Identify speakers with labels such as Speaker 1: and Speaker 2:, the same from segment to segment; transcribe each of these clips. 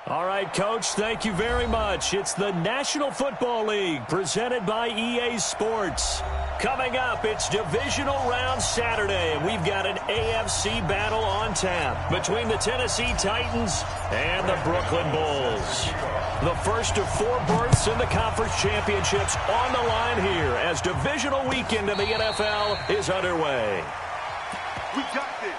Speaker 1: All right, Coach, thank you very much. It's the National Football League presented by EA Sports. Coming up, it's Divisional Round Saturday, and we've got an AFC battle on tap between the Tennessee Titans and the Brooklyn Bulls. The first of 4 berths in the conference championships on the line here as divisional weekend in the NFL is underway.
Speaker 2: We got this.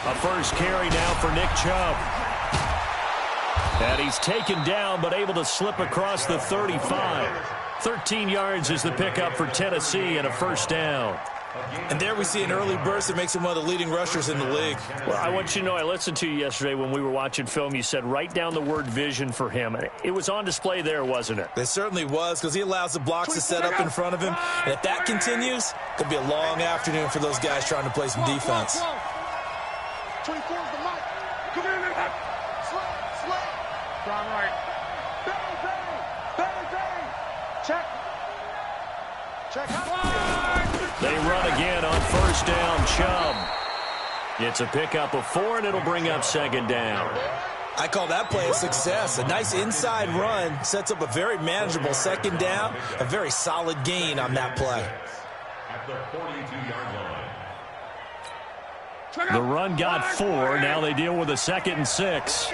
Speaker 1: A first carry now for Nick Chubb. And he's taken down but able to slip across the 35. 13 yards is the pickup for Tennessee and a first down.
Speaker 3: And there we see an early burst that makes him one of the leading rushers in the league.
Speaker 1: Well, I want you to know, I listened to you yesterday when we were watching film. You said write down the word vision for him. It was on display there, wasn't it?
Speaker 3: It certainly was, because he allows the blocks to set up in front of him. And if that continues, it could be a long afternoon for those guys trying to play some defense.
Speaker 2: 24's the mic. Come in and slay. Strong right. Bang. Check out.
Speaker 1: They run again on first down. Chubb. It's a pickup of 4, and it'll bring up second down.
Speaker 3: I call that play a success. A nice inside run sets up a very manageable second down. A very solid gain on that play.
Speaker 4: At the 42-yard line.
Speaker 1: The run got 4. Now they deal with a 2nd and 6.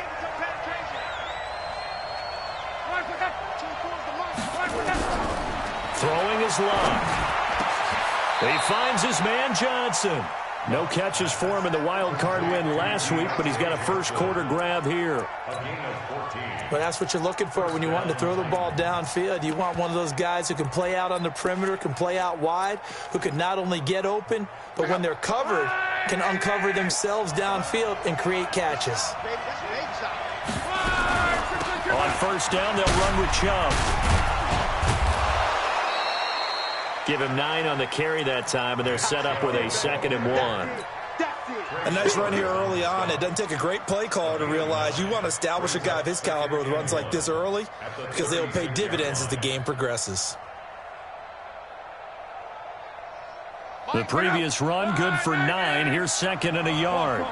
Speaker 1: Throwing his luck. He finds his man Johnson. No catches for him in the wild card win last week, but he's got a first quarter grab here.
Speaker 3: But that's what you're looking for when you want to throw the ball downfield. You want one of those guys who can play out on the perimeter, can play out wide, who can not only get open, but when they're covered, can uncover themselves downfield and create catches.
Speaker 1: On first down, they'll run with Chubb. Give him 9 on the carry that time, and they're set up with a 2nd and 1.
Speaker 3: A nice run here early on. It doesn't take a great play caller to realize you want to establish a guy of his caliber with runs like this early because they will pay dividends as the game progresses.
Speaker 1: The previous run, good for 9. Here's 2nd and a yard.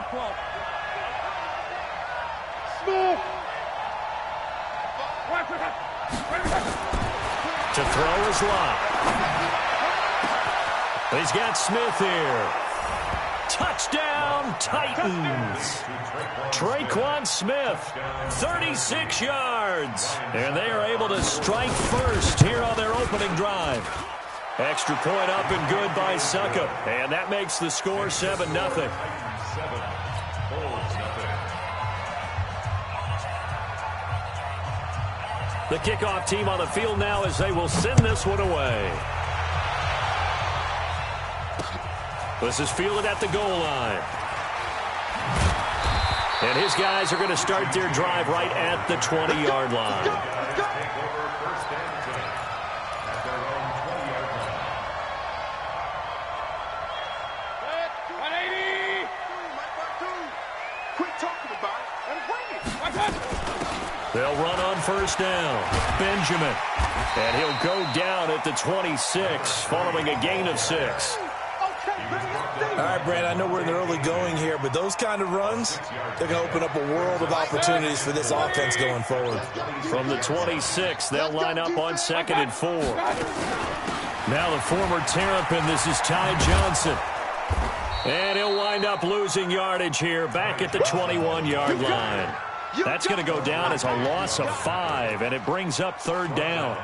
Speaker 1: To throw his lock. He's got Smith here. Touchdown, Titans. Traquan Smith, 36 yards. And they are able to strike first here on their opening drive. Extra point up and good by Succop. And that makes the score 7-0. The kickoff team on the field now as they will send this one away. This is fielded at the goal line. And his guys are going to start their drive right at the 20-yard line. They'll run on first down. Benjamin. And he'll go down at the 26 following a gain of 6.
Speaker 3: All right, Brand, I know we're in the early going here, but those kind of runs, they're going to open up a world of opportunities for this offense going forward.
Speaker 1: From the 26, they'll line up on 2nd and 4. Now the former Terrapin, this is Ty Johnson. And he'll wind up losing yardage here back at the 21-yard line. That's going to go down as a loss of 5, and it brings up 3rd down.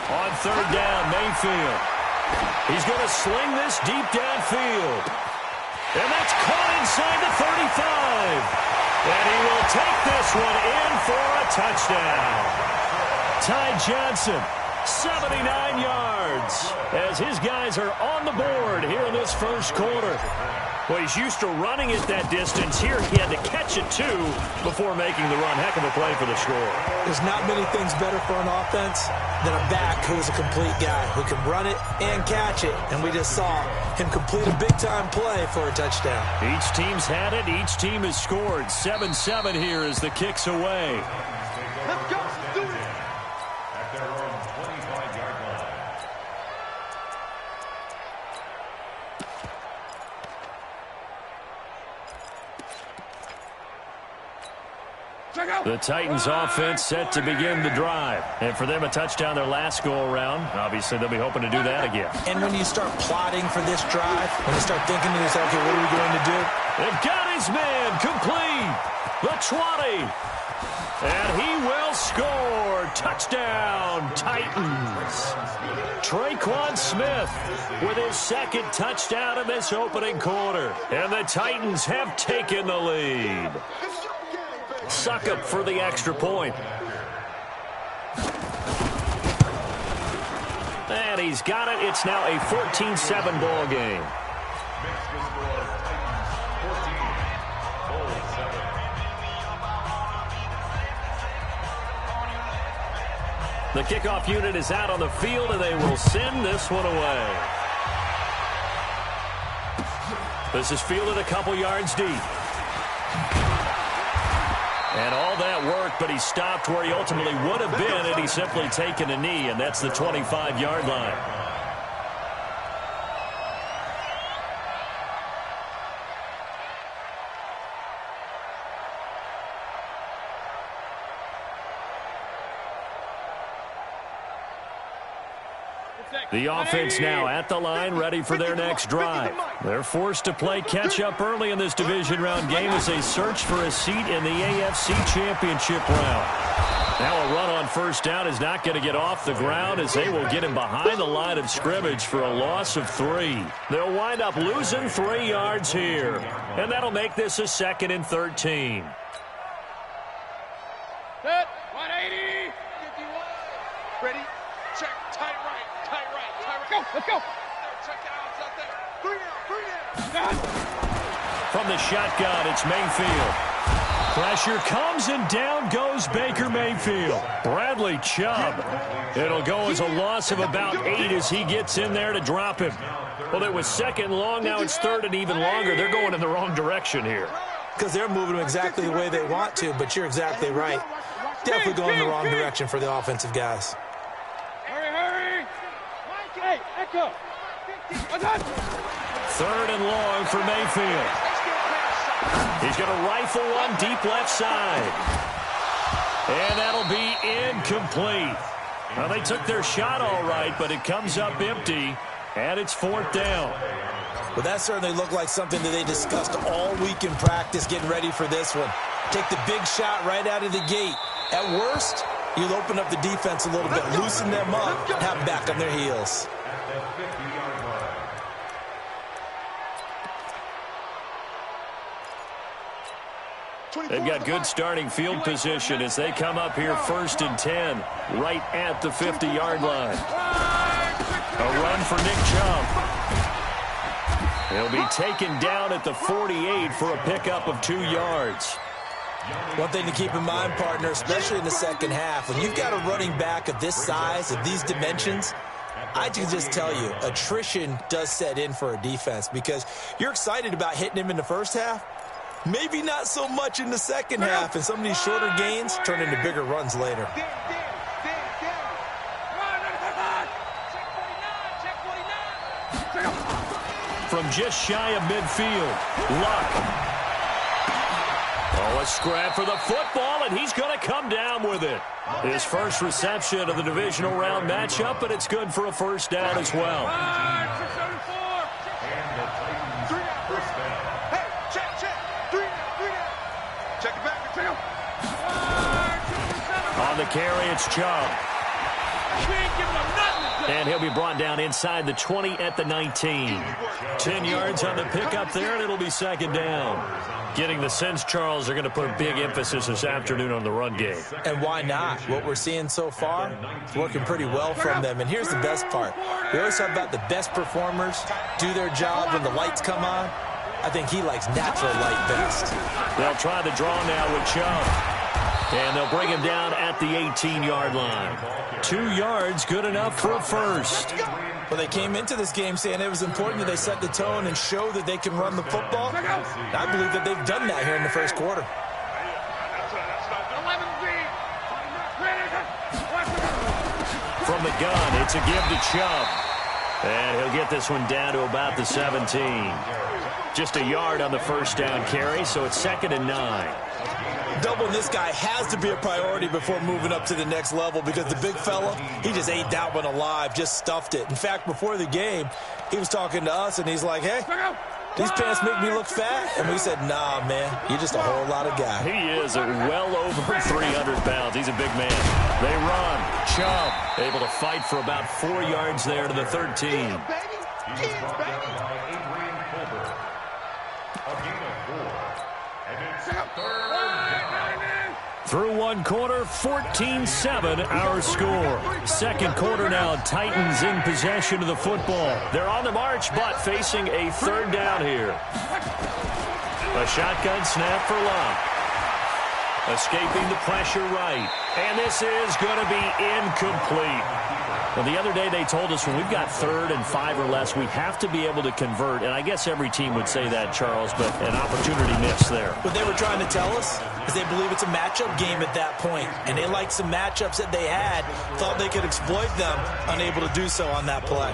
Speaker 1: On 3rd down, Mayfield. He's going to sling this deep downfield. And that's caught inside the 35. And he will take this one in for a touchdown. Ty Johnson, 79 yards, as his guys are on the board here in this first quarter. Well, he's used to running it that distance. Here he had to catch it, too, before making the run. Heck of a play for the score.
Speaker 3: There's not many things better for an offense than a back who is a complete guy, who can run it and catch it. And we just saw him complete a big-time play for a touchdown.
Speaker 1: Each team's had it. Each team has scored. 7-7 here as the kick's away.
Speaker 2: Let's go. Do it.
Speaker 4: At their own 25-yard line.
Speaker 1: The Titans offense set to begin the drive. And for them, a touchdown their last go-around. Obviously, they'll be hoping to do that again.
Speaker 3: And when you start plotting for this drive, when you start thinking to yourself, okay, what are we going to do?
Speaker 1: They've got his man complete. The 20. And he will score. Touchdown, Titans. Traquan Smith with his second touchdown in this opening quarter. And the Titans have taken the lead. Succop for the extra point. And he's got it. It's now a 14-7 ball game. The kickoff unit is out on the field, and they will send this one away. This is fielded a couple yards deep. And all that work, but he stopped where he ultimately would have been had he simply taken a knee, and that's the 25-yard line. The offense now at the line, ready for their next drive. They're forced to play catch-up early in this division round game as they search for a seat in the AFC Championship round. Now a run on first down is not going to get off the ground as they will get him behind the line of scrimmage for a loss of 3. They'll wind up losing 3 yards here, and that'll make this a 2nd and 13.
Speaker 2: Set. 180. 51. Ready. Check. Tight right. Tight right. Tight right. Go. Let's go. Check the outside there. 3 down. 3 down.
Speaker 1: From the shotgun, it's Mayfield. Pressure comes, and down goes Baker Mayfield. Bradley Chubb. It'll go as a loss of about 8 as he gets in there to drop him. Well, it was 2nd long. Now it's 3rd and even longer. They're going in the wrong direction here.
Speaker 3: Because they're moving exactly the way they want to, but you're exactly right. Definitely going in the wrong direction for the offensive guys.
Speaker 2: Hurry. Hey, Echo.
Speaker 1: 3rd and long for Mayfield. He's going to rifle one deep left side. And that'll be incomplete. Now, they took their shot all right, but it comes up empty, and it's 4th down.
Speaker 3: Well, that certainly looked like something that they discussed all week in practice getting ready for this one. Take the big shot right out of the gate. At worst, you'll open up the defense a little bit, loosen them up, and have them back on their heels.
Speaker 1: They've got good starting field position as they come up here 1st and 10, right at the 50-yard line. A run for Nick Chubb. He'll be taken down at the 48 for a pickup of 2 yards.
Speaker 3: One thing to keep in mind, partner, especially in the second half, when you've got a running back of this size, of these dimensions, I can just tell you, attrition does set in for a defense because you're excited about hitting him in the first half. Maybe not so much in the second half, and some of these shorter gains turn into bigger runs later.
Speaker 1: From just shy of midfield, Luck. Oh, a scrap for the football, and he's going to come down with it. His first reception of the divisional round matchup, and it's good for a first down as well.
Speaker 2: Hey,
Speaker 1: On the carry, it's Chubb.
Speaker 2: we ain't giving them nothing to
Speaker 1: And he'll be brought down inside the 20 at the 19. 10 yards on the pickup there, and it'll be second down. Getting the sense, Charles, they're going to put a big emphasis this afternoon on the run game.
Speaker 3: And why not? What we're seeing so far, it's working pretty well from them. And here's the best part. We always talk about the best performers do their job when the lights come on. I think he likes natural light best.
Speaker 1: They'll try the draw now with Chubb. And they'll bring him down at the 18-yard line. 2 yards, good enough for a first.
Speaker 3: Well, they came into this game saying it was important that they set the tone and show that they can run the football. And I believe that they've done that here in the first quarter.
Speaker 1: From the gun, it's a give to Chubb. And he'll get this one down to about the 17. Just a yard on the first down carry, so it's 2nd and 9.
Speaker 3: Doubling this guy has to be a priority before moving up to the next level because the big fella, he just ate that one alive, just stuffed it. In fact, before the game, he was talking to us, and he's like, hey, these pants make me look fat. And we said, nah, man, you're just a whole lot of guy.
Speaker 1: He is well over 300 pounds. He's a big man. They run. Chubb able to fight for about 4 yards there to the 13. Through one quarter, 14-7 our score. Second quarter now, Titans in possession of the football. They're on the march, but facing a third down here. A shotgun snap for Love. Escaping the pressure right. And this is going to be incomplete. Well, the other day they told us when we've got 3rd and 5 or less, we have to be able to convert. And I guess every team would say that, Charles, but an opportunity missed there.
Speaker 3: What they were trying to tell us is they believe it's a matchup game at that point. And they liked some matchups that they had, thought they could exploit them, unable to do so on that play.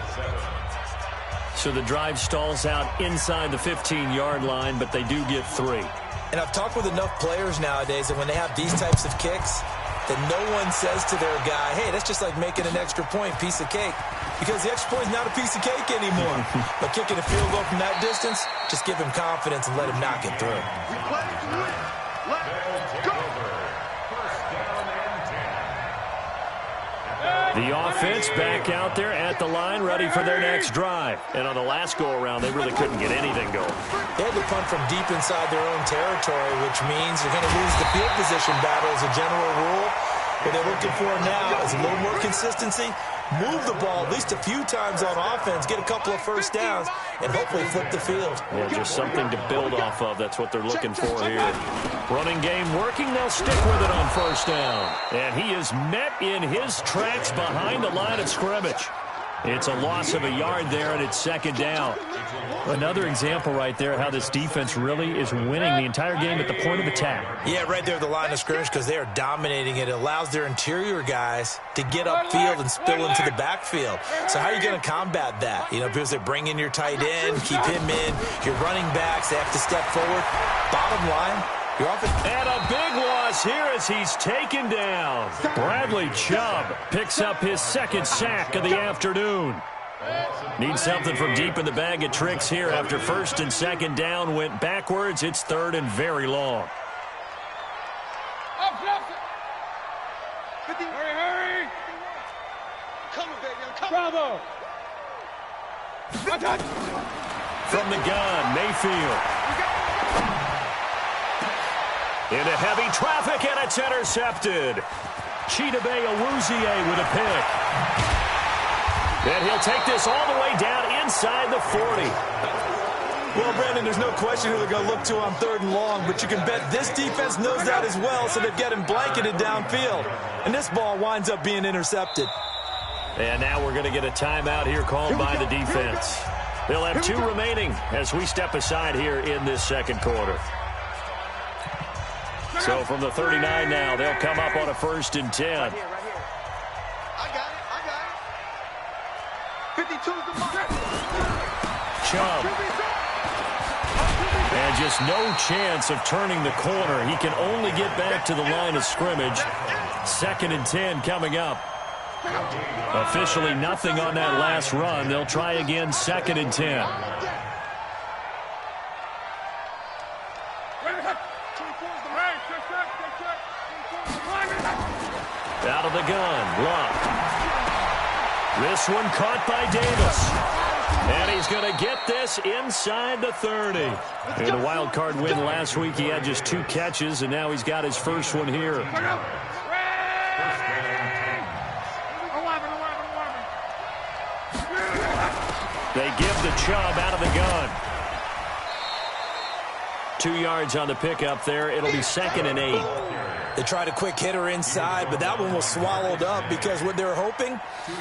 Speaker 1: So the drive stalls out inside the 15-yard line, but they do get 3.
Speaker 3: And I've talked with enough players nowadays that when they have these types of kicks, that no one says to their guy, hey, that's just like making an extra point, piece of cake. Because the extra point is not a piece of cake anymore. But kicking a field goal from that distance, just give him confidence and let him knock it through.
Speaker 1: The offense back out there at the line, ready for their next drive. And on the last go-around, they really couldn't get anything going.
Speaker 3: They had to punt from deep inside their own territory, which means you're going to lose the field position battle as a general rule. What they're looking for now is a little more consistency, move the ball at least a few times on offense, get a couple of first downs, and hopefully flip the field.
Speaker 1: Yeah, just something to build off of. That's what they're looking for here. Running game working. They'll stick with it on first down. And he is met in his tracks behind the line of scrimmage. It's a loss of a yard there, and it's 2nd down. Another example right there how this defense really is winning the entire game at the point of attack.
Speaker 3: Yeah, right there at the line of scrimmage because they are dominating it. It allows their interior guys to get upfield and spill into the backfield. So how are you going to combat that? You know, because they bring in your tight end, keep him in. Your running backs, they have to step forward. Bottom line, you're off it.
Speaker 1: And a big loss here as he's taken down. Bradley Chubb picks up his 2nd sack of the afternoon. Needs something from deep in the bag of tricks here after 1st and 2nd down went backwards. It's 3rd and very long.
Speaker 2: Hurry! Coming, baby, I'm coming. Bravo!
Speaker 1: From the gun, Mayfield. Into heavy traffic, and it's intercepted. Chidobe Awuzie with a pick. And he'll take this all the way down inside the 40.
Speaker 3: Well, Brandon, there's no question who they're going to look to on 3rd and long, but you can bet this defense knows that as well, so they've got him blanketed downfield. And this ball winds up being intercepted.
Speaker 1: And now we're going to get a timeout here called by the defense. They'll have 2 remaining as we step aside here in this 2nd quarter. So from the 39 now, they'll come up on a 1st and 10.
Speaker 2: I got it. 52's the mark.
Speaker 1: Chubb. And just no chance of turning the corner. He can only get back to the line of scrimmage. 2nd and 10 coming up. Officially nothing on that last run. They'll try again 2nd and 10. Out of the gun, Love. This one caught by Davis. And he's going to get this inside the 30. In a wild card win last week, he had just 2 catches, and now he's got his first one here. They give the Chubb out of the gun. 2 yards on the pickup there. It'll be 2nd and 8.
Speaker 3: They tried a quick hitter inside, but that one was swallowed up because what they're hoping,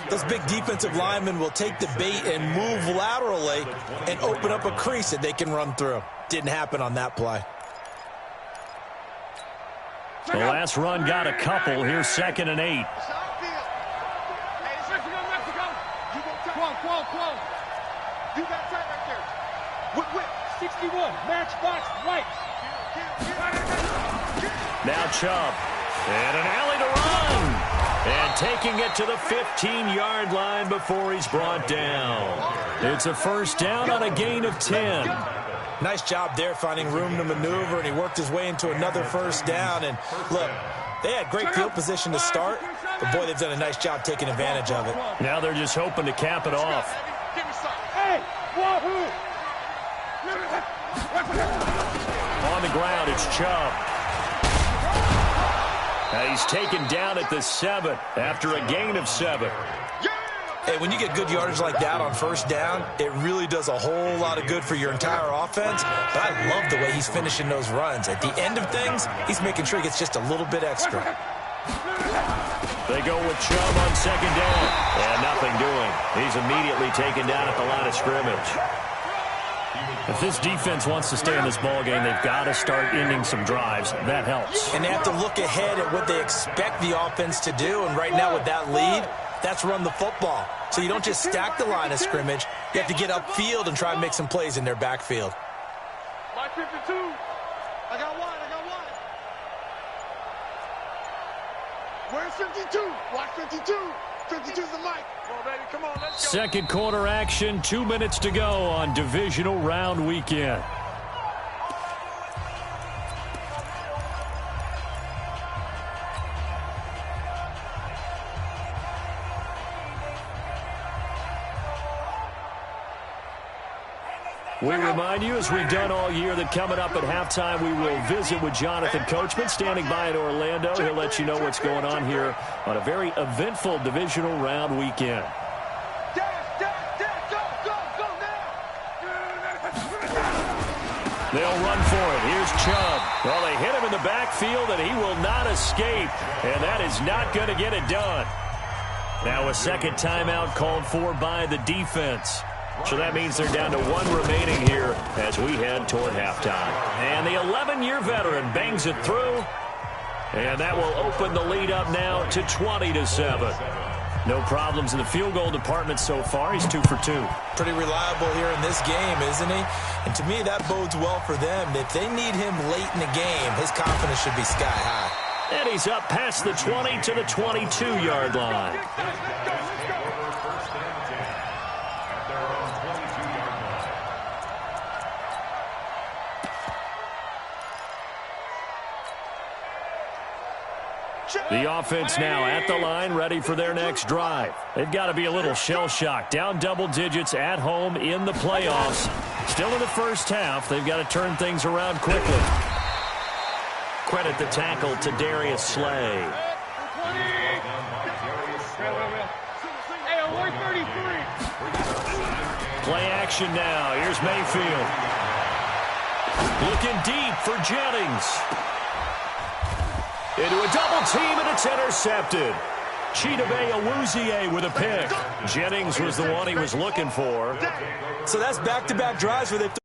Speaker 3: those big defensive linemen will take the bait and move laterally and open up a crease that they can run through. Didn't happen on that play.
Speaker 1: The last run got a couple. Here's 2nd and 8.
Speaker 2: You got time right there. Whip. 61. Matchbox right.
Speaker 1: Now Chubb. And an alley to run. And taking it to the 15-yard line before he's brought down. It's a first down on a gain of 10.
Speaker 3: Nice job there finding room to maneuver, and he worked his way into another first down. And look, they had great field position to start, but boy, they've done a nice job taking advantage of it.
Speaker 1: Now they're just hoping to cap it off. On the ground, it's Chubb. Now he's taken down at the 7 after a gain of 7.
Speaker 3: Hey, when you get good yardage like that on first down, it really does a whole lot of good for your entire offense. But I love the way he's finishing those runs. At the end of things, he's making sure he gets just a little bit extra.
Speaker 1: They go with Chubb on 2nd down. And nothing doing. He's immediately taken down at the line of scrimmage. If this defense wants to stay in this ballgame, they've got to start ending some drives. That helps.
Speaker 3: And they have to look ahead at what they expect the offense to do. And right now with that lead, that's run the football. So you don't just stack the line of scrimmage. You have to get upfield and try and make some plays in their backfield.
Speaker 2: My 52. I got one. Where's 52? Watch 52. 52's the mic. Come on, baby. Come on, let's go.
Speaker 1: Second quarter action. 2 minutes to go on divisional round weekend. We remind you, as we've done all year, that coming up at halftime, we will visit with Jonathan Coachman, standing by in Orlando. He'll let you know what's going on here on a very eventful divisional round weekend. They'll run for it. Here's Chubb. Well, they hit him in the backfield, and he will not escape. And that is not going to get it done. Now a second timeout called for by the defense. So that means they're down to 1 remaining here as we head toward halftime. And the 11-year veteran bangs it through. And that will open the lead up now to 20-7. No problems in the field goal department so far. He's 2 for 2.
Speaker 3: Pretty reliable here in this game, isn't he? And to me, that bodes well for them. If they need him late in the game, his confidence should be sky high.
Speaker 1: And he's up past the 20 to the 22-yard line. The offense now at the line, ready for their next drive. They've got to be a little shell-shocked. Down double digits at home in the playoffs. Still in the first half. They've got to turn things around quickly. Credit the tackle to Darius Slay. Play action now. Here's Mayfield. Looking deep for Jennings. Into a double team, and it's intercepted. Chidobe Awuzie with a pick. Jennings was the one he was looking for.
Speaker 3: So that's back-to-back drives where they've